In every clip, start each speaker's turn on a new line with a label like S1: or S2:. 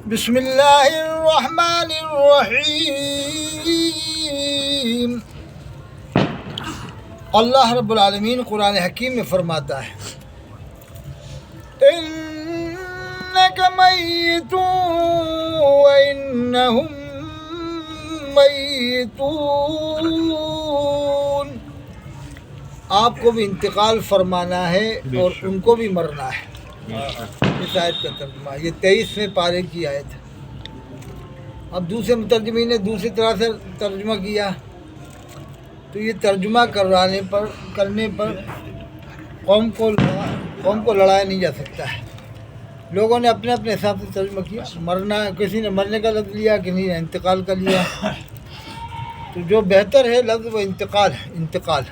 S1: بسم اللہ الرحمن الرحیم۔ اللہ رب العالمین قرآن حکیم میں فرماتا ہے انک میت وانہم میتون، آپ کو بھی انتقال فرمانا ہے اور ان کو بھی مرنا ہے۔ اس آیت کا ترجمہ یہ 23ویں پارے کی آیت ہے۔ اب دوسرے مترجمین نے دوسری طرح سے ترجمہ کیا، تو یہ ترجمہ کرنے پر قوم کو لڑایا نہیں جا سکتا ہے۔ لوگوں نے اپنے اپنے حساب سے ترجمہ کیا، مرنا کسی نے مرنے کا لفظ لیا، کسی نے انتقال کا لیا، تو جو بہتر ہے لفظ وہ انتقال ہے۔ انتقال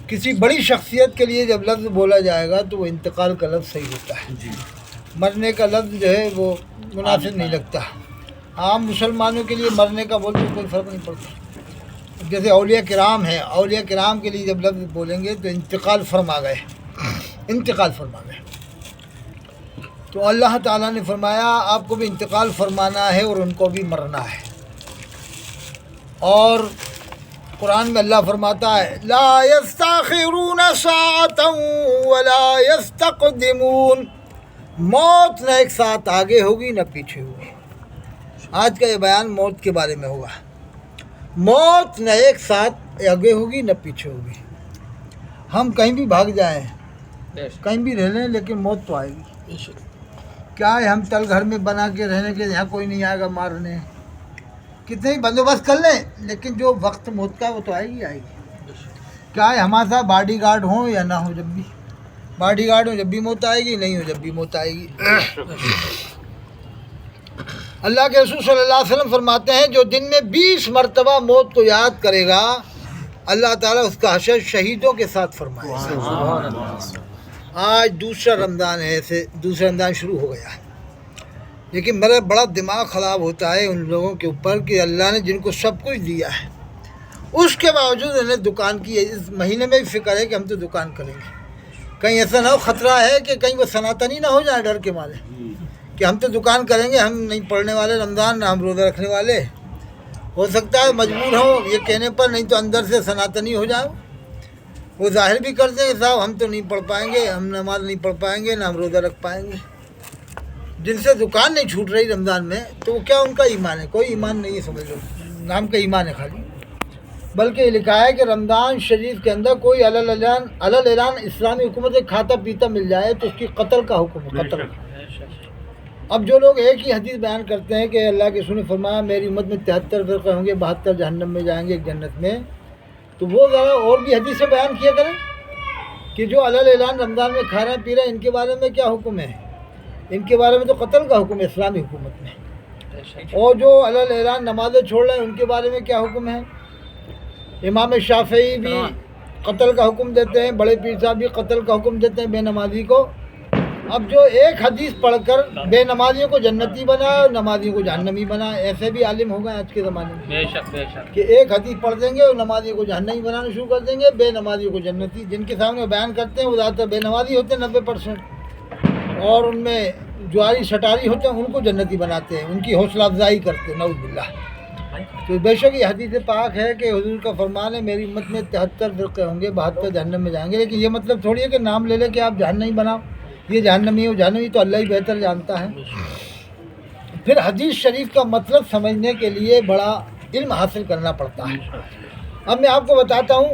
S1: کسی بڑی شخصیت کے لیے جب لفظ بولا جائے گا تو وہ انتقال کا لفظ صحیح ہوتا ہے۔ مرنے کا لفظ جو ہے وہ مناسب نہیں لگتا۔ عام مسلمانوں کے لیے مرنے کا بولتے کوئی فرق نہیں پڑتا۔ جیسے اولیاء کرام ہیں، اولیاء کرام کے لیے جب لفظ بولیں گے تو انتقال فرما گئے، انتقال فرما گئے۔ تو اللہ تعالیٰ نے فرمایا آپ کو بھی انتقال فرمانا ہے اور ان کو بھی مرنا ہے۔ اور قرآن میں اللہ فرماتا ہے لا یستاخرون ساعۃ ولا یستقدمون، موت نہ ایک ساتھ آگے ہوگی نہ پیچھے ہوگی۔ آج کا یہ بیان موت کے بارے میں ہوگا۔ موت نہ ایک ساتھ آگے ہوگی نہ پیچھے ہوگی۔ ہم کہیں بھی بھاگ جائیں، کہیں بھی رہ لیں، لیکن موت تو آئے گی۔ کیا ہے ہم تل گھر میں بنا کے رہنے کے یہاں کوئی نہیں آئے گا مارنے، کتنے ہی بندوبست کر لیں، لیکن جو وقت موت کا وہ تو آئے گی آئے گی۔ کیا ہے ہمارے ساتھ باڈی گارڈ ہوں یا نہ ہو، جب بھی باڈی گارڈ ہو جب بھی موت آئے گی، نہیں ہو جب بھی موت آئے گی۔ اللہ کے رسول صلی اللہ علیہ وسلم فرماتے ہیں جو دن میں 20 مرتبہ موت کو یاد کرے گا اللہ تعالیٰ اس کا حشر شہیدوں کے ساتھ فرمائے گا۔ آج دوسرا رمضان ہے، ایسے دوسرا رمضان شروع ہو گیا ہے، لیکن میرا بڑا دماغ خراب ہوتا ہے ان لوگوں کے اوپر کہ اللہ نے جن کو سب کچھ دیا ہے اس کے باوجود انہیں دکان کی ہے۔ اس مہینے میں بھی فکر ہے کہ ہم تو دکان کریں گے، کہیں ایسا نہ ہو، خطرہ ہے کہ کہیں وہ سناتنی نہ ہو جائے ڈر کے مارے کہ ہم تو دکان کریں گے، ہم نہیں پڑھنے والے رمضان، نہ ہم روزہ رکھنے والے۔ ہو سکتا ہے مجبور ہو یہ کہنے پر، نہیں تو اندر سے سناتنی ہو جائے۔ وہ ظاہر بھی کرتے ہیں صاحب ہم تو نہیں پڑھ پائیں گے، ہم نماز نہیں پڑھ پائیں گے، نہ ہم روزہ رکھ پائیں گے۔ جن سے دکان نہیں چھوٹ رہی رمضان میں، تو کیا ان کا ایمان ہے؟ کوئی ایمان نہیں ہے، سمجھ لو نام کا ایمان ہے خالی۔ بلکہ یہ لکھا ہے کہ رمضان شریف کے اندر کوئی اعلان اسلامی حکومت سے کھاتا پیتا مل جائے تو اس کی قتل کا حکم ہے، قتل کا۔ اب جو لوگ ایک ہی حدیث بیان کرتے ہیں کہ اللہ کے رسول نے فرمایا میری امت میں 73 فرقے ہوں گے، 72 جہنم میں جائیں گے، ایک جنت میں، تو وہ ذرا اور بھی حدیثیں بیان کیا کریں کہ جو اعلان رمضان میں کھا رہے ہیں پی رہے ہیں، ان کے بارے میں کیا حکم ہے؟ ان کے بارے میں تو قتل کا حکم ہے اسلامی حکومت میں۔ اور جو اعلان نمازیں چھوڑ رہے ہیں ان کے بارے میں کیا حکم ہے؟ امام شافعی بھی قتل کا حکم دیتے ہیں، بڑے پیر صاحب بھی قتل کا حکم دیتے ہیں بے نمازی کو۔ اب جو ایک حدیث پڑھ کر بے نمازیوں کو جنتی بنا اور نمازیوں کو جہنمی بنا، ایسے بھی عالم ہو گئے آج کے زمانے میں کہ ایک حدیث پڑھ دیں گے اور نمازیوں کو جہنمی بنانا شروع کر دیں گے، بے نمازیوں کو جنتی۔ جن کے سامنے بیان کرتے ہیں وہ زیادہ تر بے نمازی ہوتے ہیں 90%، اور ان میں جواری شٹاری ہوتے ہیں ان کو جنتی بناتے ہیں، ان کی حوصلہ افزائی کرتے ہیں، نعوذ باللہ۔ تو بے شک یہ حدیث پاک ہے کہ حضور کا فرمان ہے میری امت میں 73 فرقے ہوں گے، 72 جہنم میں جائیں گے، لیکن یہ مطلب تھوڑی ہے کہ نام لے لے کہ آپ جہنمی بناؤ، یہ جہنمی ہو، جہنمی تو اللہ ہی بہتر جانتا ہے۔ پھر حدیث شریف کا مطلب سمجھنے کے لیے بڑا علم حاصل کرنا پڑتا ہے۔ اب میں آپ کو بتاتا ہوں،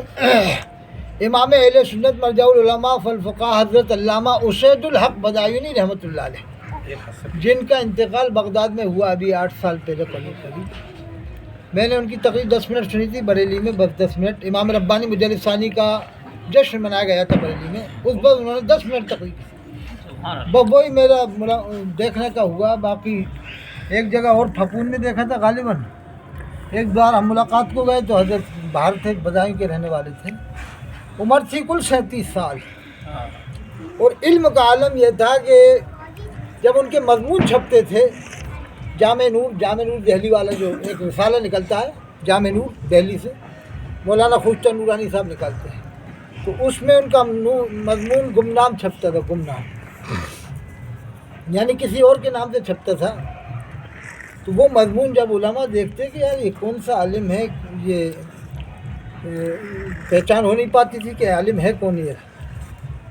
S1: امام اہل سنت مرجع العلماء فالفقہ حضرت علامہ اسید الحق بدایونی رحمۃ اللہ علیہ، جن کا انتقال بغداد میں ہوا ابھی 8 سال پہلے قریب۔ میں نے ان کی تقریر 10 منٹ سنی تھی بریلی میں، بس 10 منٹ۔ امام ربانی مجلد ثانی کا جشن منایا گیا تھا بریلی میں، اس پر انہوں نے 10 منٹ تقریر کی، بس وہی میرا دیکھنے کا ہوا۔ باقی ایک جگہ اور پھپون میں دیکھا تھا غالباً، ایک بار ہم ملاقات کو گئے تو حضرت باہر تھے، بدائیں کے رہنے والے تھے، عمر تھی کل 37 سال، اور علم کا عالم یہ تھا کہ جب ان کے مضمون چھپتے تھے، جامع نور دہلی والا جو ایک رسالہ نکلتا ہے، جامع نور دہلی سے مولانا خوشچند نورانی صاحب نکالتے ہیں، تو اس میں ان کا مضمون گمنام چھپتا تھا، گمنام یعنی کسی اور کے نام سے چھپتا تھا، تو وہ مضمون جب علماء دیکھتے کہ یار یہ کون سا عالم ہے، یہ پہچان ہو نہیں پاتی تھی کہ عالم ہے کون یہ.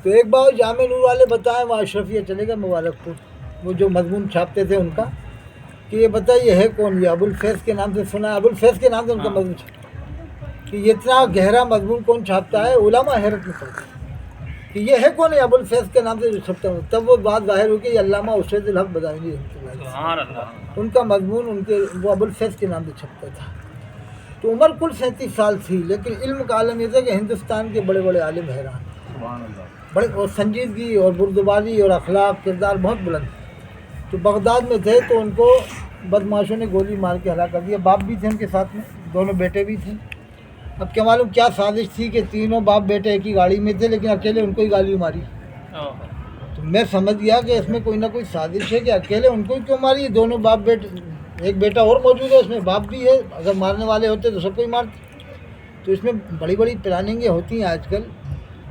S1: تو ایک بار جامع نور والے بتائیں، وہاں اشرفیہ چلے گا مبارک پور، وہ جو مضمون چھاپتے تھے ان کا، کہ یہ بتائیے ہے کون، یہ ابوالفیض کے نام سے سنا ہے، ابوالفیض کے نام سے ان کا مضمون چھاپا کہ یہ اتنا گہرا مضمون کون چھاپتا ہے. علماء حیرت میں پڑتے کہ یہ ہے کون ہے ابوالفیض کے نام سے جو چھپتا ہے. تب وہ بات ظاہر ہوئی کہ یہ علامہ اسید الحق بدائنی ان کا مضمون ان کے وہ ابوالفیض کے نام سے چھپتا تھا. تو عمر کل 37 سال تھی، لیکن علم کا عالم یہ تھا کہ ہندوستان کے بڑے بڑے عالم حیران، بڑے اور سنجیدگی اور بردباری اور اخلاق کردار بہت بلند. تو بغداد میں تھے تو ان کو بدماشوں نے گولی مار کے ہلاک کر دیا. باپ بھی تھے ان کے ساتھ میں، دونوں بیٹے بھی تھے. اب کیا معلوم کیا سازش تھی کہ تینوں باپ بیٹے ایک ہی گاڑی میں تھے، لیکن اکیلے ان کو ہی گالی ماری. تو میں سمجھ گیا کہ اس میں کوئی نہ کوئی سازش ہے کہ اکیلے ان کو ہی کیوں ماری. دونوں باپ بیٹے، ایک بیٹا اور موجود ہے اس میں، باپ بھی ہے، اگر مارنے والے ہوتے تو سب کو ہی مارتے. تو اس میں بڑی بڑی پلاننگیں ہوتی ہیں آج کل،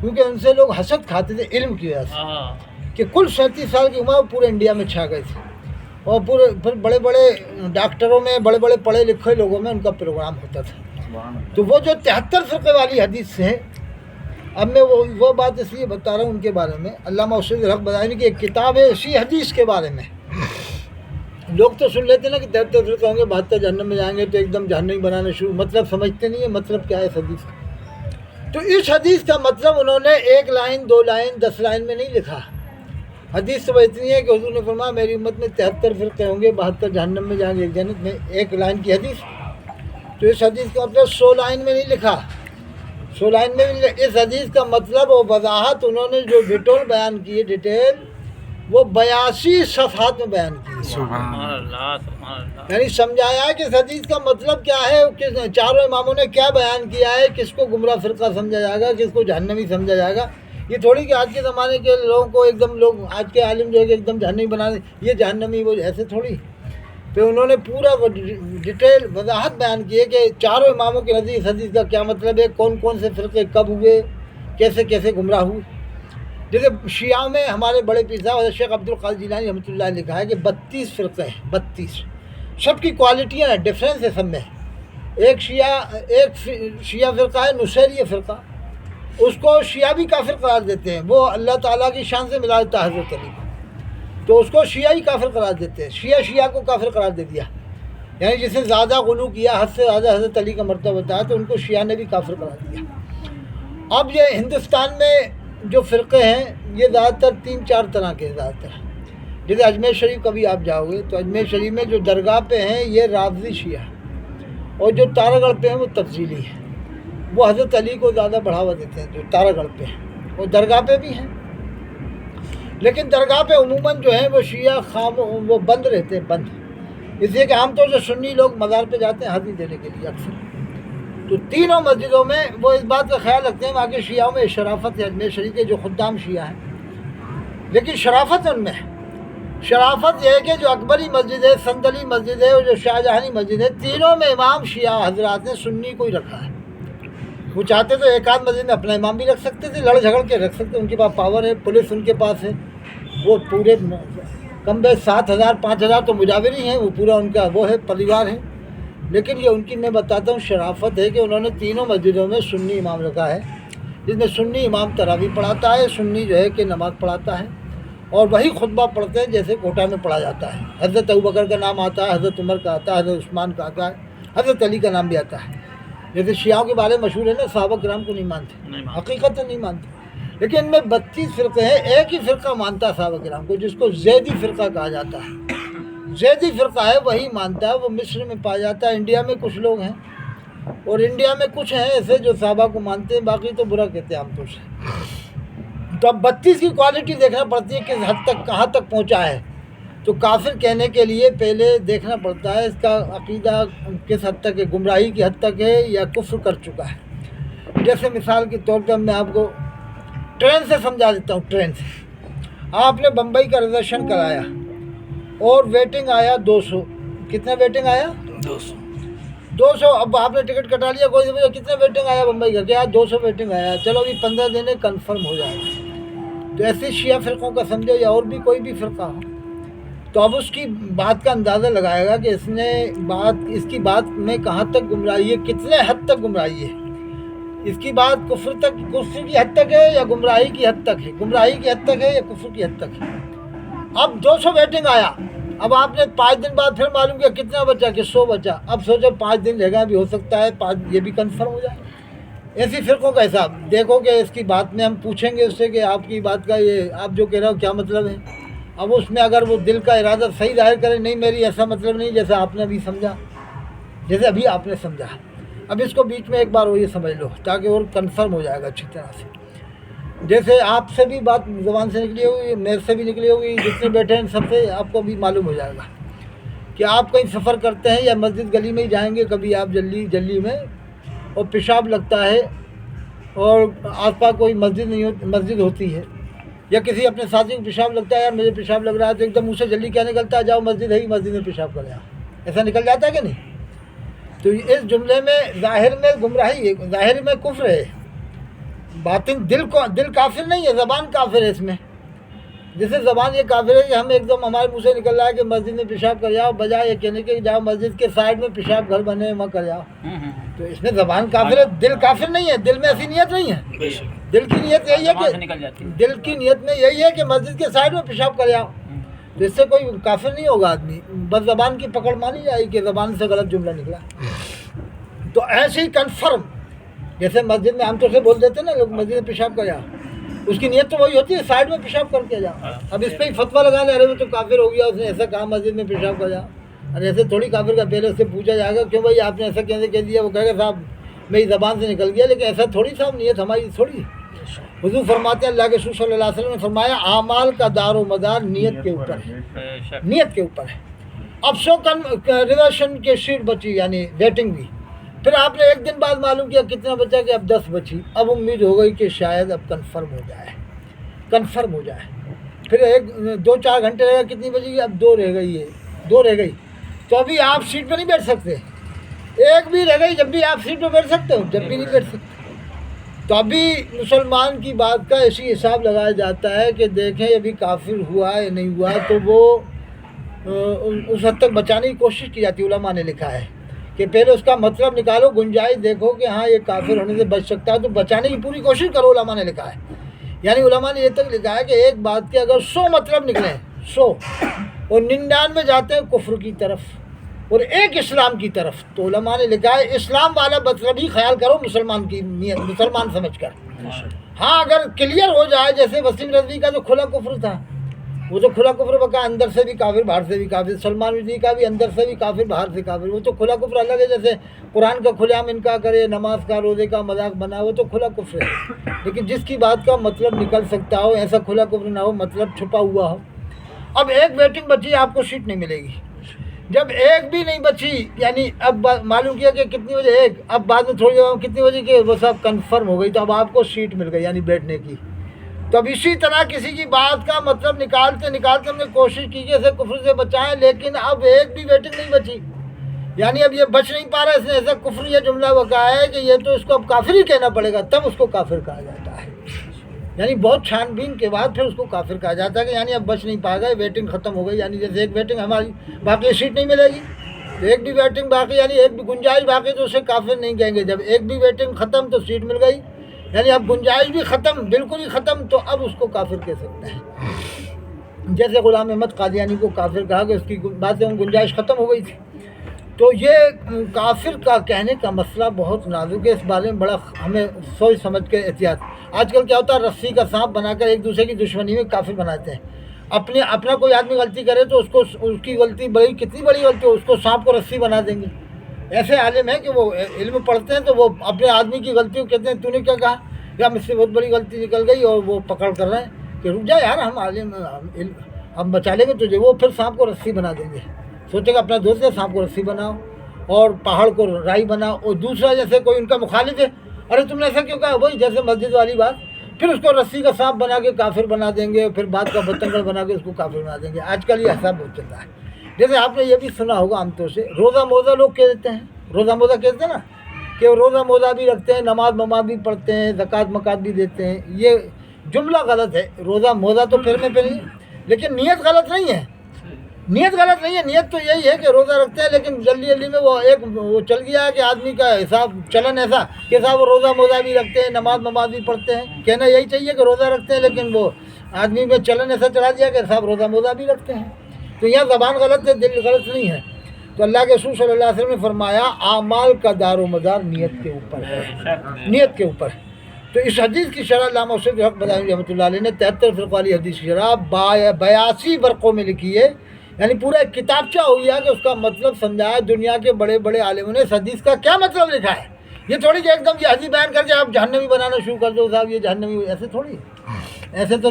S1: کیونکہ ان سے لوگ حسد کھاتے تھے علم کی وجہ سے کہ کل 37 سال کی عمر پورے انڈیا میں چھا گئے تھے، اور پھر بڑے بڑے ڈاکٹروں میں، بڑے بڑے پڑھے لکھے لوگوں میں ان کا پروگرام ہوتا تھا. تو وہ جو 73 فرقے والی حدیث سے ہے، اب میں وہ بات اس لیے بتا رہا ہوں ان کے بارے میں. علامہ اسید الحق بدائنی کی ایک کتاب ہے اسی حدیث کے بارے میں. لوگ تو سن لیتے ہیں نا کہ 73 فرقے ہوں گے 72 جہنم میں جائیں گے، تو ایک دم جہنمی بنانا شروع، مطلب سمجھتے نہیں ہیں مطلب کیا ہے اس حدیث کا. تو اس حدیث کا مطلب انہوں نے 1 لائن 2 لائن 10 لائن میں نہیں لکھا. حدیث تو اتنی ہے کہ حضور نے فرمایا میری امت میں 73 فرقے ہوں گے، 72 جہنم میں جائیں گے، ایک جنت میں. 1 لائن کی حدیث. تو اس حدیث کا مطلب 100 لائن میں نہیں لکھا، 100 لائن میں بھی نہیں. اس حدیث کا مطلب اور وضاحت انہوں نے جو ڈیٹیل بیان کی ہے، ڈیٹیل وہ 82 صفحات میں بیان کی ہے. سبحان اللہ. یعنی سمجھایا ہے کہ اس حدیث کا مطلب کیا ہے، چاروں اماموں نے کیا بیان کیا ہے، کس کو گمراہ فرقہ سمجھا جائے گا، کس کو جہنمی سمجھا جائے گا. یہ تھوڑی کہ آج کے زمانے کے لوگوں کو ایک دم لوگ آج کے عالم جو ہے کہ ایک دم جہنمی بنا دیں، یہ جہنمی وہ ایسے تھوڑی. تو انہوں نے پورا ڈیٹیل وضاحت بیان کی ہے کہ چاروں اماموں کے نزدیک اس حدیث کا کیا مطلب ہے، کون کون سے فرقے کب ہوئے، کیسے کیسے گمراہ ہوئے. جیسے شیعہ میں ہمارے بڑے پیر صاحب شیخ عبد القادر جیلانی رحمۃ اللہ نے لکھا ہے کہ 32 فرقے ہیں، 32. سب کی کوالٹیاں ہیں، ڈفرینس ہے سب میں. ایک شیعہ فرقہ ہے نصیری فرقہ، اس کو شیعہ بھی کافر قرار دیتے ہیں، وہ اللہ تعالیٰ کی شان سے ملا دیتا ہے حضرت علی کو، تو اس کو شیعہ ہی کافر قرار دیتے ہیں. شیعہ کو کافر قرار دے دیا، یعنی جس نے زیادہ غلو کیا، حد سے زیادہ حضرت علی کا مرتبہ بتایا، تو ان کو شیعہ نے بھی کافر قرار دیا. اب یہ ہندوستان میں جو فرقے ہیں یہ زیادہ تر 3-4 طرح کے زیادہ تر. جیسے اجمیر شریف کبھی آپ جاؤ گے تو اجمیر شریف میں جو درگاہ پہ ہیں یہ رافضی شیعہ، اور جو تارا گڑھ پہ ہیں وہ تفضیلی ہیں. وہ حضرت علی کو زیادہ بڑھاوا دیتے ہیں جو تارا گڑھ پہ ہیں، اور درگاہ پہ بھی ہیں. لیکن درگاہ پہ عموماً جو ہیں وہ شیعہ وہ بند رہتے ہیں، بند، اس لیے کہ عام طور سے سنی لوگ مزار پہ جاتے ہیں حاضری دینے کے لیے اکثر. تو تینوں مسجدوں میں وہ اس بات کا خیال رکھتے ہیں، وہاں کے شیعوں میں شرافت ہے. اجمیر شریف کے جو خدام شیعہ ہیں، لیکن شرافت ان میں ہے. شرافت یہ ہے کہ جو اکبری مسجد ہے، سندلی مسجد ہے، اور جو شاہجہانی مسجد ہے، تینوں میں امام شیعہ حضرات نے سنی کو ہی رکھا ہے. وہ چاہتے تو ایک آدھ مسجد میں اپنا امام بھی رکھ سکتے تھے، لڑ جھگڑ کے رکھ سکتے، ان کے پاس پاور ہے، پولیس ان کے پاس ہے. وہ پورے کم بیش 7,000 5,000 تو مجاور ہی ہیں، وہ پورا ان کا وہ ہے پریوار ہے. لیکن یہ ان کی میں بتاتا ہوں شرافت ہے کہ انہوں نے تینوں مسجدوں میں سنی امام رکھا ہے، جس میں سنی امام تراویح پڑھاتا ہے، سنی جو ہے کہ نماز پڑھاتا ہے، اور وہی خطبہ پڑھتے ہیں جیسے کوٹہ میں پڑھا جاتا ہے. حضرت ابوبکر کا نام آتا ہے، حضرت عمر کا آتا ہے، حضرت عثمان کا آتا ہے، حضرت علی کا نام بھی آتا ہے. جیسے شیعوں کے بارے میں مشہور ہے نا، صحابہ کرام کو نہیں مانتے، حقیقت نہیں مانتے. لیکن ان میں 32 فرقے ہیں، ایک ہی فرقہ مانتا ہے صحابہ کرام کو، جس کو زیدی فرقہ کہا جاتا ہے. زیدی فرقہ ہے وہی مانتا ہے، وہ مصر میں پایا جاتا ہے. انڈیا میں کچھ لوگ ہیں، اور انڈیا میں کچھ ہیں ایسے جو صحابہ کو مانتے ہیں، باقی تو برا کہتے ہیں عام طور سے. تو اب 32 کی کوالٹی دیکھنا پڑتی ہے کس حد تک کہاں تک پہنچا ہے. تو کافر کہنے کے لیے پہلے دیکھنا پڑتا ہے اس کا عقیدہ کس حد تک ہے، گمراہی کی حد تک ہے یا کفر کر چکا ہے. جیسے مثال کے طور پہ میں آپ کو ٹرین سے سمجھا دیتا ہوں. ٹرین سے آپ نے بمبئی کا ریزرویشن کرایا اور ویٹنگ آیا 200. کتنا ویٹنگ آیا؟ 200. اب آپ نے ٹکٹ کٹا لیا، کوئی سمجھا کتنا ویٹنگ آیا بمبئی کا؟ کیا 200 ویٹنگ آیا، چلو ابھی 15 دن ہے کنفرم ہو جائے گا. تو ایسے شیعہ فرقوں کا سمجھو یا اور بھی کوئی بھی فرقہ ہو، تو اب اس کی بات کا اندازہ لگائے گا کہ اس کی بات میں کہاں تک گمراہی ہے، کتنے حد تک گمراہی ہے، اس کی بات کفر کی حد تک ہے یا گمراہی کی حد تک ہے، گمراہی کی حد تک ہے یا کفر کی حد تک ہے۔ اب 200 ویٹنگ آیا، اب آپ نے 5 دن بعد پھر معلوم کیا کتنا بچا کہ 100 بچا، اب سوچو 5 دن رہ گا، بھی ہو سکتا ہے 5 یہ بھی کنفرم ہو جائے۔ ایسی فرقوں کا حساب دیکھو کہ اس کی بات میں ہم پوچھیں گے اس سے کہ آپ کی بات کا یہ آپ جو کہہ رہے ہو کیا مطلب ہے۔ اب اس میں اگر وہ دل کا ارادہ صحیح ظاہر کرے، نہیں میری ایسا مطلب نہیں جیسے آپ نے ابھی سمجھا، جیسے ابھی آپ نے سمجھا، اب اس کو بیچ میں ایک بار وہ یہ سمجھ لو تاکہ اور کنفرم ہو جائے گا اچھی طرح سے۔ جیسے آپ سے بھی بات زبان سے نکلی ہوگی، میرے سے بھی نکلی ہوگی، جتنے بیٹھے ہیں سب سے آپ کو بھی معلوم ہو جائے گا کہ آپ کہیں سفر کرتے ہیں یا مسجد گلی میں ہی جائیں گے کبھی آپ جلی میں، اور پیشاب لگتا ہے اور آس پاس کوئی مسجد ہوتی ہے، یا کسی اپنے ساتھی کو پیشاب لگتا ہے، یار مجھے پیشاب لگ رہا ہے، تو ایک دم منہ سے جلدی کیا نکلتا ہے، جاؤ مسجد ہے ہی، مسجد میں پیشاب کرے آؤ، ایسا نکل جاتا ہے کہ نہیں؟ تو اس جملے میں ظاہر میں گمراہی ہے، ظاہر میں کفر ہے، باطن دل کافر نہیں ہے، زبان کافر ہے اس میں۔ جیسے زبان یہ کافر ہے کہ ہم ایک دم ہمارے منہ سے نکل رہا ہے کہ مسجد میں پیشاب کر جاؤ، بجائے یہ کہنے کے جاؤ مسجد کے سائڈ میں پیشاب گھر بنے وہاں کر جاؤ، تو اس میں زبان کافر ہے، دل کافر نہیں ہے، دل میں ایسی نیت نہیں ہے۔ دل کی نیت یہی ہے کہ مسجد کے سائڈ میں پیشاب کر جاؤ، تو اس سے کوئی کافر نہیں ہوگا آدمی، بس زبان کی پکڑ مانی جائے کہ زبان سے غلط جملہ نکلا۔ تو ایسے ہی کنفرم جیسے مسجد میں ہم تو سے بول دیتے ہیں نا لوگ مسجد میں پیشاب کر جاؤ، اس کی نیت تو وہی ہوتی ہے سائڈ میں پیشاب کر کے جاؤ۔ اب اس پہ ہی فتویٰ لگا لے، ارے وہ تو کافر ہو گیا، اس نے ایسا کہا مسجد میں پیشاب کر جاؤ، اور ایسے تھوڑی کافر کا پہلے اس سے پوچھا جائے گا کیوں بھائی آپ نے ایسا کیسے کہہ دیا، وہ کہے گا صاحب میری زبان سے نکل گیا، لیکن ایسا تھوڑی صاحب نیت ہماری تھوڑی۔ حضور فرماتے ہیں، اللہ کے رسول صلی اللہ علیہ وسلم نے فرمایا اعمال کا دار و مدار نیت کے اوپر ہے، نیت کے اوپر ہے۔ اب 100 ریزرویشن کی سیٹ بچی یعنی ویٹنگ بھی، پھر آپ نے ایک دن بعد معلوم کیا کتنا بچا کہ اب 10 بچی، اب امید ہو گئی کہ شاید اب کنفرم ہو جائے، پھر 2-4 گھنٹے رہ گئے، کتنی بجے گی، اب 2 رہ گئی، تو ابھی آپ سیٹ پہ نہیں بیٹھ سکتے، ایک بھی رہ گئی، جب بھی آپ سیٹ پہ بیٹھ سکتے ہو، جب بھی نہیں بیٹھ سکتے۔ تو ابھی مسلمان کی بات کا ایسی حساب لگایا جاتا ہے کہ دیکھیں ابھی کافر ہوا ہے یا نہیں ہوا، تو وہ اس حد تک بچانے کی کوشش کی جاتی ہے۔ علماء نے لکھا ہے کہ پہلے اس کا مطلب نکالو، گنجائش دیکھو کہ ہاں یہ کافر ہونے سے بچ سکتا ہے، تو بچانے کی پوری کوشش کرو، علماء نے لکھا ہے۔ یعنی علماء نے یہ تک لکھا ہے کہ ایک بات کے اگر 100 مطلب نکلیں 100 اور 99 جاتے ہیں کفر کی طرف اور ایک اسلام کی طرف، تو علماء نے لکھا ہے اسلام والا مطلب ہی خیال کرو مسلمان کی نیت، مسلمان سمجھ کر۔ ہاں اگر کلیئر ہو جائے، جیسے وسیم رضوی کا جو کھلا کفر تھا، وہ تو کھلا کفر بکا، اندر سے بھی کافر باہر سے بھی کافر، سلمان رضوی کا بھی اندر سے بھی کافر باہر سے کافر، وہ تو کھلا کفر الگ ہے، جیسے قرآن کا کھلے عام انکار کرے، نماز کا روزے کا مذاق بنا، وہ تو کھلا کفر ہے۔ لیکن جس کی بات کا مطلب نکل سکتا ہو، ایسا کھلا کفر نہ ہو، مطلب چھپا ہوا ہو۔ اب ایک ویٹنگ بچی، آپ کو سیٹ نہیں ملے گی، جب ایک بھی نہیں بچی، یعنی اب معلوم کیا کہ کتنی بجے ایک، اب بعد میں تھوڑی دیر کتنی بجے کہ وہ سب کنفرم ہو گئی، تو اب آپ کو سیٹ مل گئی یعنی بیٹھنے کی۔ تو اب اسی طرح کسی کی بات کا مطلب نکالتے ہم نے کوشش کی کہ اسے کفر سے بچائیں، لیکن اب ایک بھی ویٹنگ نہیں بچی، یعنی اب یہ بچ نہیں پا رہا، اس نے ایسا کفر یہ جملہ بکایا ہے کہ یہ تو اس کو اب کافر ہی کہنا پڑے گا، تب اس کو کافر کہا جاتا ہے۔ یعنی بہت چھان بین کے بعد پھر اس کو کافر کہا جاتا ہے کہ یعنی اب بچ نہیں پا گئے، ویٹنگ ختم ہو گئی، یعنی جیسے ایک ویٹنگ ہماری باقی سیٹ نہیں ملے گی، تو ایک بھی ویٹنگ باقی یعنی ایک بھی گنجائش باقی، تو اسے کافر نہیں کہیں گے۔ جب ایک بھی ویٹنگ ختم تو سیٹ مل گئی، یعنی اب گنجائش بھی ختم، بالکل ہی ختم، تو اب اس کو کافر کہہ سکتے ہیں۔ جیسے غلام احمد قادیانی کو کافر کہا کہ اس کی باتیں گنجائش ختم ہو گئی تھی۔ تو یہ کافر کا کہنے کا مسئلہ بہت نازک ہے، اس بارے میں بڑا ہمیں سوچ سمجھ کے احتیاط۔ آج کل کیا ہوتا ہے، رسی کا سانپ بنا کر ایک دوسرے کی دشمنی میں کافر بناتے ہیں۔ اپنا کوئی آدمی غلطی کرے تو اس کی غلطی کتنی بڑی غلطی ہو، اس کو سانپ کو رسی بنا دیں گے۔ ایسے عالم ہیں کہ وہ علم پڑھتے ہیں تو وہ اپنے آدمی کی غلطی کو کہتے ہیں تو نے کیا کہا، یا مجھ سے بہت بڑی غلطی نکل گئی، اور وہ پکڑ کر رہے ہیں کہ رک جا یار، ہم عالم ہم بچا لیں گے تجھے، وہ پھر سانپ کو رسی بنا دیں گے۔ سوچے گا اپنا دوست ہے، سانپ کو رسی بناؤ اور پہاڑ کو رائی بناؤ، اور دوسرا جیسے کوئی ان کا مخالف ہے، ارے تم نے ایسا کیوں کہا، وہی جیسے مسجد والی بات، پھر اس کو رسی کا سانپ بنا کے کافر بنا دیں گے، پھر بات کا بتنگڑ بنا کے اس کو کافر بنا دیں گے۔ آج کل یہ حساب بہت چل رہا ہے۔ جیسے آپ نے یہ بھی سنا ہوگا عام طور سے روزہ موزہ لوگ کہہ دیتے ہیں، روزہ موزہ کہتے ہیں نا، کہ وہ روزہ موزہ بھی رکھتے ہیں، نماز بھی پڑھتے ہیں، زکوٰۃ مکات بھی دیتے ہیں۔ یہ جملہ غلط ہے، روزہ موزہ تو پھر میں پہ نہیں، لیکن نیت غلط نہیں ہے۔ نیت غلط نہیں ہے، نیت تو یہی ہے کہ روزہ رکھتے ہیں لیکن جلدی جلدی میں وہ چل گیا ہے کہ آدمی کا حساب چلن ایسا کہ صاحب وہ روزہ بھی رکھتے ہیں، نماز بھی پڑھتے ہیں، کہنا یہی چاہیے کہ روزہ رکھتے ہیں لیکن وہ آدمی میں چلن ایسا چلا دیا کہ صاحب روزہ بھی رکھتے ہیں. تو یہاں زبان غلط ہے، دل غلط نہیں ہے. تو اللہ کے رسول صلی اللہ علیہ وسلم نے فرمایا اعمال کا دار و مدار نیت کے اوپر ہے، نیت کے اوپر. تو اس حدیث کی شرح علامہ سید حق بدامی رحمۃ اللہ علیہ نے 73 فرقوں والی حدیث کی شرح 82 ورقوں میں لکھی ہے، یعنی پورا ایک کتابچہ ہو گیا کہ اس کا مطلب سمجھایا. دنیا کے بڑے بڑے عالموں نے اس حدیث کا کیا مطلب لکھا ہے. یہ تھوڑی کہ ایک دم یہ حدیث بیان کر کے آپ جہنمی بنانا شروع کر دو صاحب یہ جہنمی، ایسے تھوڑی. ایسے تو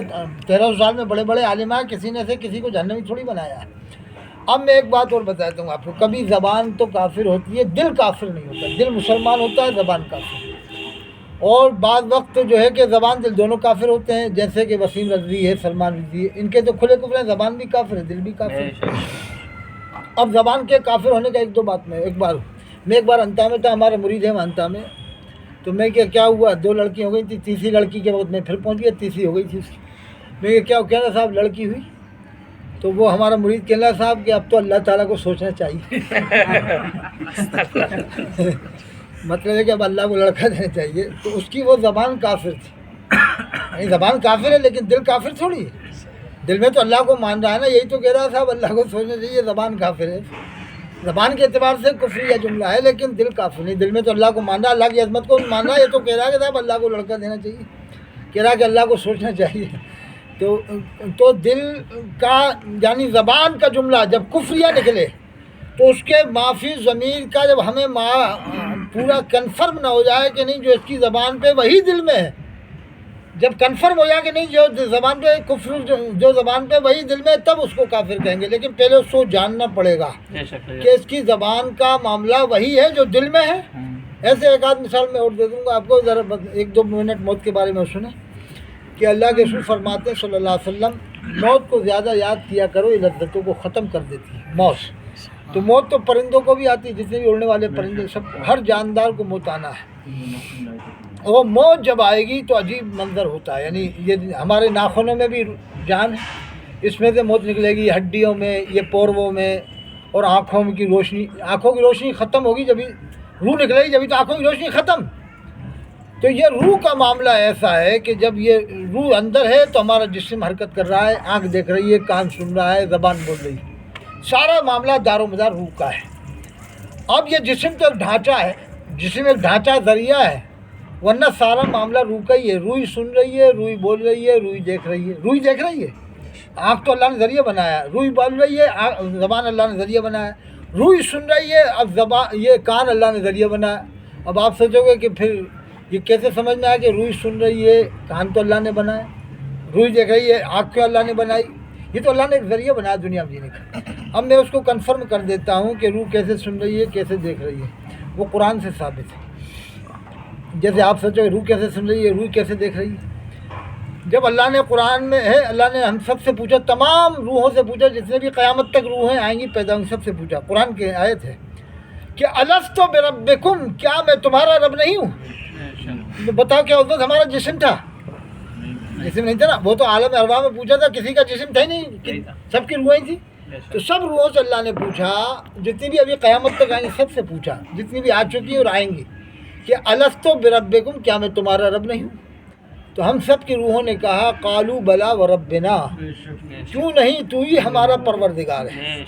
S1: 1300 سال میں بڑے بڑے عالم ہیں، کسی نے سے کسی کو جہنمی تھوڑی بنایا ہے. اب میں ایک بات اور بتاتا ہوں آپ کو، کبھی زبان تو کافر ہوتی ہے، دل کافر نہیں ہوتا. دل مسلمان ہوتا ہے، زبان کافر. اور بعض وقت جو ہے کہ زبان دل دونوں کافر ہوتے ہیں، جیسے کہ وسیم رضوی ہے، سلمان رضوی ہے، ان کے تو کھلے کفر ہیں، زبان بھی کافر ہے، دل بھی کافر ہے. اب زبان کے کافر ہونے کا ایک دو بات میں ایک بار انتا میں تھا، ہمارا مرید ہے انتا میں. تو میں کیا ہوا، 2 لڑکی ہو گئی تھی، تیسری لڑکی کے وقت میں پھر پہنچ گیا، تیسری ہو گئی تھی اس کی. میں کیا کہنا صاحب لڑکی ہوئی. تو وہ ہمارا مرید کہنا صاحب کہ اب تو اللہ تعالیٰ کو سوچنا چاہیے. مطلب ہے کہ اب اللہ کو لڑکا دینا چاہیے. تو اس کی وہ زبان کافر تھی. زبان کافر ہے لیکن دل کافر تھوڑی ہے. دل میں تو اللہ کو مان رہا ہے نا، یہی تو کہہ رہا صاحب اللہ کو سوچنا چاہیے. زبان کافر ہے، زبان کے اعتبار سے کفریہ جملہ ہے لیکن دل کافر نہیں. دل میں تو اللہ کو مان رہا، اللہ کی عظمت کو مان رہا. یہ تو کہہ رہا کہ صاحب اللہ کو لڑکا دینا چاہیے، کہہ رہا کہ اللہ کو سوچنا چاہیے. تو دل کا یعنی زبان کا جملہ جب کفریہ نکلے تو اس کے معافی ضمیر کا جب ہمیں پورا کنفرم نہ ہو جائے کہ نہیں جو اس کی زبان پہ وہی دل میں ہے، جب کنفرم ہو جائے کہ نہیں جو زبان پہ کفر جو زبان پہ وہی دل میں ہے، تب اس کو کافر کہیں گے. لیکن پہلے اس کو جاننا پڑے گا کہ اس کی زبان کا معاملہ وہی ہے جو دل میں ہے. ایسے ایک آدھ مثال میں اور دے دوں گا آپ کو، ذرا 1-2 منٹ موت کے بارے میں سنیں کہ اللہ کے رسول فرماتے ہیں صلی اللہ علیہ وسلم، موت کو زیادہ یاد کیا کرو، یہ لذتوں کو ختم کر دیتی ہے موت. تو موت تو پرندوں کو بھی آتی ہے، جتنے بھی اڑنے والے پرندے سب، ہر جاندار کو موت آنا ہے. وہ موت جب آئے گی تو عجیب منظر ہوتا ہے. یعنی یہ ہمارے ناخنوں میں بھی جان ہے، اس میں سے موت نکلے گی، ہڈیوں میں، یہ پورووں میں، اور آنکھوں کی روشنی ختم ہوگی جبھی روح نکلے گی، جبھی تو آنکھوں کی روشنی ختم. تو یہ روح کا معاملہ ایسا ہے کہ جب یہ روح اندر ہے تو ہمارا جسم حرکت کر رہا ہے، آنکھ دیکھ رہی ہے، کان سن رہا ہے، زبان بول رہی ہے. سارا معاملہ دار و مدار روح کا ہے. اب یہ جسم تو ایک ڈھانچہ ہے، جسم ایک ڈھانچہ ذریعہ ہے، ورنہ سارا معاملہ روح کا ہی ہے. روح سن رہی ہے، روح بول رہی ہے، روح دیکھ رہی ہے. آنکھ تو اللہ نے ذریعہ بنایا، روح بول رہی ہے، زبان اللہ نے ذریعہ بنایا. روح سن رہی ہے، اب زبان یہ کان اللہ نے ذریعہ بنایا. اب آپ سوچو گے کہ پھر یہ کیسے سمجھ میں آیا کہ روح سن رہی ہے، کان تو اللہ نے بنایا، روح دیکھ رہی ہے، آنکھ کو اللہ نے بنائی. یہ تو اللہ نے ایک ذریعہ بنایا دنیا میں جینے کا. اب میں اس کو کنفرم کر دیتا ہوں کہ روح کیسے سن رہی ہے، کیسے دیکھ رہی ہے. وہ قرآن سے ثابت ہے. جیسے آپ سوچو روح کیسے سن رہی ہے، روح کیسے دیکھ رہی ہے. جب اللہ نے قرآن میں ہے، اللہ نے ہم سب سے پوچھا، تمام روحوں سے پوچھا، جتنے بھی قیامت تک روحیں آئیں گی پیدا ہوں، سب سے پوچھا. قرآن کی آیت ہے کہ الستُ بربکم، کیا میں تمہارا رب نہیں ہوں. بتاؤ کیا اس وقت ہمارا جسم تھا؟ جسم نہیں تھا نا. وہ تو عالم ارواح میں پوچھا تھا، کسی کا جسم تھا ہی نہیں، سب کی روحیں تھیں. تو سب روحوں سے اللہ نے پوچھا، جتنی بھی ابھی قیامت تک آئیں گی سب سے پوچھا، جتنی بھی آ چکی ہیں اور آئیں گی، کہ الستُ بربکم، کیا میں تمہارا رب نہیں ہوں. تو ہم سب کی روحوں نے کہا قالوا بلا وربنا، کیوں نہیں، تو ہی ہمارا پروردگار ہے.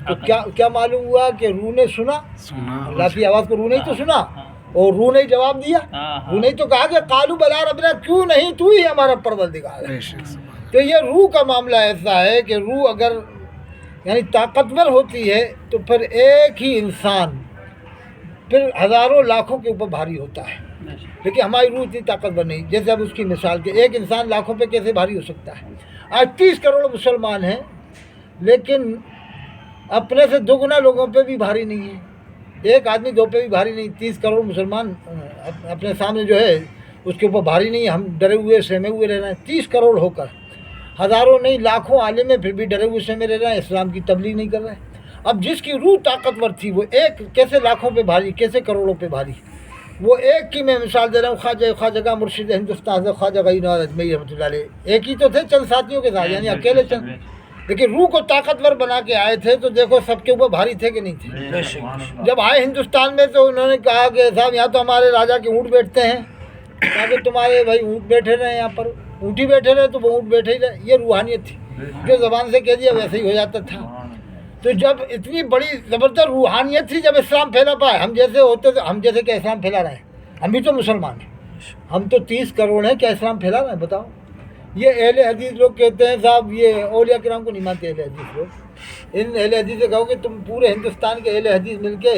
S1: تو کیا معلوم ہوا کہ روح نے سنا اللہ کی آواز کو، روح نے تو سنا اور روح نے جواب دیا. روح نے تو کہا کہ قالوا بلا ربنا، کیوں نہیں، تو ہی ہمارا پروردگار ہے. تو یہ روح کا معاملہ ایسا ہے کہ روح اگر یعنی طاقتور ہوتی ہے تو پھر ایک ہی انسان پھر ہزاروں لاکھوں کے اوپر بھاری ہوتا ہے. لیکن ہماری روح اتنی طاقتور نہیں. جیسے اب اس کی مثال کہ ایک انسان لاکھوں پہ کیسے بھاری ہو سکتا ہے. آج 30 کروڑ مسلمان ہیں لیکن اپنے سے 2 گنا لوگوں پہ بھی بھاری نہیں ہے. ایک آدمی 2 پہ بھی بھاری نہیں. 30 کروڑ مسلمان اپنے سامنے جو ہے اس کے اوپر بھاری نہیں ہے. ہم ڈرے ہوئے سہمے ہوئے رہ رہے ہیں. 30 کروڑ ہو کر ہزاروں نہیں لاکھوں عالم ہیں، پھر بھی ڈرے ہوئے سہمے رہ رہے ہیں، اسلام کی تبلیغ نہیں کر رہے ہیں. اب جس کی روح طاقتور تھی وہ ایک کیسے لاکھوں پہ بھاری، کیسے کروڑوں پہ بھاری. وہ ایک کی میں مثال دے رہا ہوں، خواجہ کا مرشد ہندوستان سے خواجہ غنی اجمیری رحمۃ اللہ علیہ. ایک ہی تو تھے چند ساتھیوں کے ساتھ، یعنی اکیلے چند. لیکن روح کو طاقتور بنا کے آئے تھے تو دیکھو سب کے اوپر بھاری تھے کہ نہیں تھے. جب آئے ہندوستان میں تو انہوں نے کہا کہ صاحب یہاں تو ہمارے راجا کے اونٹ بیٹھتے ہیں, کہا کہ تمہارے بھائی اونٹ بیٹھے رہے یہاں پر, اونٹی بیٹھے رہے تو وہ اونٹ بیٹھے ہی رہے. یہ روحانیت تھی, جو زبان سے کہہ دیا ویسے ہی ہو جاتا تھا. تو جب اتنی بڑی زبردست روحانیت تھی, جب اسلام پھیلا پائے, ہم جیسے ہوتے تو ہم جیسے کیا اسلام پھیلا رہے ہیں؟ ہم بھی تو مسلمان ہیں, ہم تو 30 کروڑ ہیں, کیا اسلام پھیلا رہے ہیں بتاؤ؟ یہ اہل حدیث لوگ کہتے ہیں صاحب یہ اولیاء کرام کو نہیں مانتے اہل حدیث لوگ. ان اہل حدیث سے کہو کہ تم پورے ہندوستان کے اہل حدیث مل کے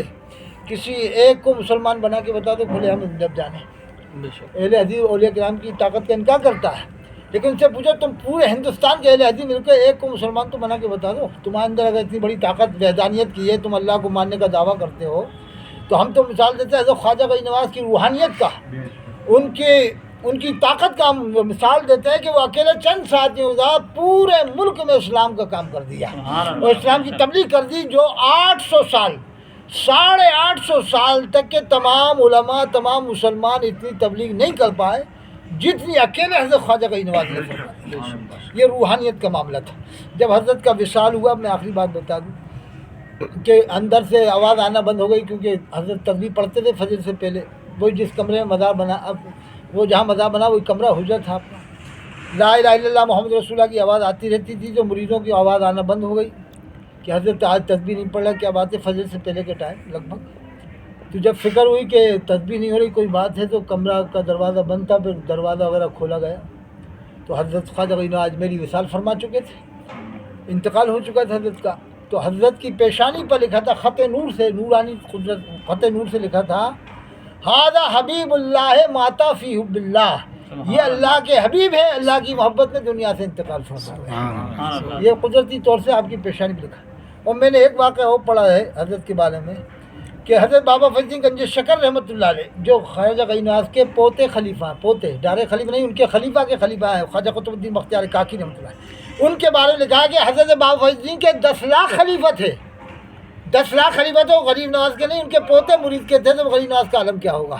S1: کسی ایک کو مسلمان بنا کے بتا دو, کھلے ہم جب جانے. اہل حدیث اولیاء کرام کی طاقت کا انکار کرتا ہے, لیکن ان سے پوچھو تم پورے ہندوستان کے اہل حدیث مل کے ایک کو مسلمان تو بنا کے بتا دو. تمہارے اندر اگر اتنی بڑی طاقت وحدانیت کی ہے, تم اللہ کو ماننے کا دعویٰ کرتے ہو, تو ہم تو مثال دیتے ہیں حضرت خواجہ غنی نواز کی روحانیت کا, ان کی طاقت کا ہم مثال دیتے ہیں کہ وہ اکیلے چند ساتھیوں کے ساتھ پورے ملک میں اسلام کا کام کر دیا اور اسلام کی تبلیغ کر دی, جو 800 سال 850 سال تک کے تمام علماء تمام مسلمان اتنی تبلیغ نہیں کر پائے جتنی اکیلے حضرت خواجہ غنی نواز نے فرمائی. یہ روحانیت کا معاملہ تھا. جب حضرت کا وصال ہوا, میں آخری بات بتا دوں کہ اندر سے آواز آنا بند ہو گئی, کیونکہ حضرت تسبیح پڑھتے تھے فجر سے پہلے. وہی جس کمرے میں مزار بنا, اب وہ جہاں مزار بنا وہی کمرہ حجرہ تھا اپنا. لا الہ الا اللہ محمد رسول اللہ کی آواز آتی رہتی تھی, تو مریدوں کی آواز آنا بند ہو گئی کہ حضرت آج تسبیح نہیں پڑھ رہا, کیا بات ہے, فجر سے پہلے کے ٹائم لگ بھگ. تو جب فکر ہوئی کہ تسبیح نہیں ہو رہی, کوئی بات ہے, تو کمرہ کا دروازہ بند تھا, پھر دروازہ وغیرہ کھولا گیا تو حضرت خواجہ غنی نواز میری وصال فرما چکے تھے, انتقال ہو چکا تھا حضرت کا. تو حضرت کی پیشانی پر لکھا تھا خط نور سے, نورانی قدرت خط نور سے لکھا تھا, ھذا حبیب اللہ ماتا فی حب اللہ, یہ اللہ کے حبیب ہیں, اللہ کی محبت میں دنیا سے انتقال فرما گئے. یہ قدرتی طور سے آپ کی پیشانی پہ لکھا. اور میں نے ایک واقعہ وہ پڑھا ہے حضرت کے بارے میں کہ حضرت بابا فرید الدین گنج شکر رحمۃ اللہ علیہ, جو خواجہ غنی نواز کے پوتے خلیفہ ہیں, پوتے ڈائریکٹ خلیفہ نہیں, ان کے خلیفہ کے خلیفہ ہیں, خواجہ قطب الدین بختیار کاکی رحمۃ اللہ علیہ, ان کے بارے میں لکھا ہے کہ حضرت بابا فرید الدین کے 10 لاکھ خلیفہ تھے. 10 لاکھ خلیفہ تو غریب نواز کے نہیں, ان کے پوتے مرید کے تھے, تو غریب نواز کا عالم کیا ہوگا.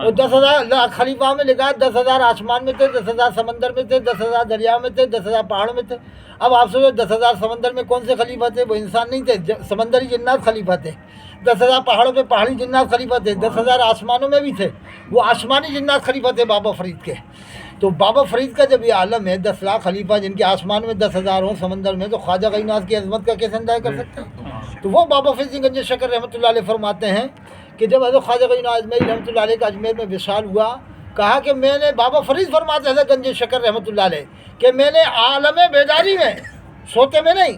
S1: اور 10,000 خلیفہ میں لکھا ہے 10,000 آسمان میں تھے, 10,000 سمندر میں تھے, 10,000 دریا میں تھے, 10,000 پہاڑوں میں تھے. اب آپ سوچو 10,000 سمندر میں کون سے خلیفہ تھے؟ وہ انسان نہیں تھے, سمندری جنات خلیفہ تھے. 10,000 پہاڑوں پہ پہاڑی جنات خلیفہ تھے. 10,000 آسمانوں میں بھی تھے, وہ آسمانی جنات خلیفہ تھے بابا فرید کے. تو بابا فرید کا جب یہ عالم ہے 10 لاکھ خلیفہ, جن کے آسمان میں 10,000 ہوں, سمندر میں, تو خواجہ غنی نواز کی عظمت کا کیسے اندازہ کر سکتے ہیں؟ تو وہ بابا فرید الدین گنج شکر رحمۃ اللہ علیہ فرماتے ہیں کہ جب حضرت خواجہ غنی نواز اجمیری رحمۃ اللہ علیہ کا اجمیر میں وصال ہوا, کہا کہ میں نے, بابا فرید فرماتے حضرت گنج شکر رحمۃ اللہ علیہ, کہ میں نے عالم بیداری میں, سوتے میں نہیں,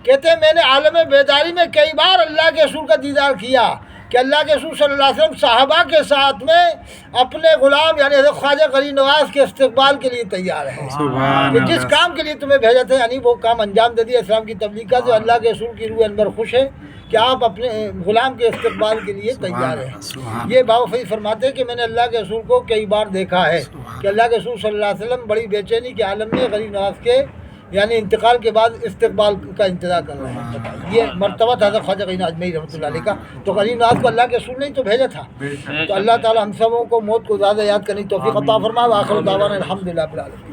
S1: کہتے ہیں میں نے عالم بیداری میں کئی بار اللہ کے رسول کا دیدار کیا کہ اللہ کے رسول صلی اللہ علیہ وسلم صحابہ کے ساتھ میں اپنے غلام یعنی حضرت خواجہ غنی نواز کے استقبال کے لیے تیار ہیں, کہ جس کام کے لیے تمہیں بھیجا تھا یعنی وہ کام انجام دے دیا اسلام کی تبلیغ کا. تو اللہ کے رسول کی روح اندر خوش ہے کہ آپ اپنے غلام کے استقبال کے لیے تیار ہیں. یہ بابا فرید فرماتے ہیں کہ میں نے اللہ کے رسول کو کئی بار دیکھا ہے کہ اللہ کے رسول صلی اللہ علیہ وسلم بڑی بے چینی کے عالم میں غنی نواز کے یعنی انتقال کے بعد استقبال کا انتظار کر رہے ہیں. یہ مرتبہ تھا حضرت خواجہ غنی نواز اجمیری رحمۃ اللہ علیہ کا. تو غنی نواز کو اللہ کے رسول نے تو بھیجا تھا. تو اللہ تعالی ہم سبوں کو موت کو زیادہ یاد کرنے کی توفیق عطا فرمائے. وآخر دعوانا الحمدللہ رب العالمین.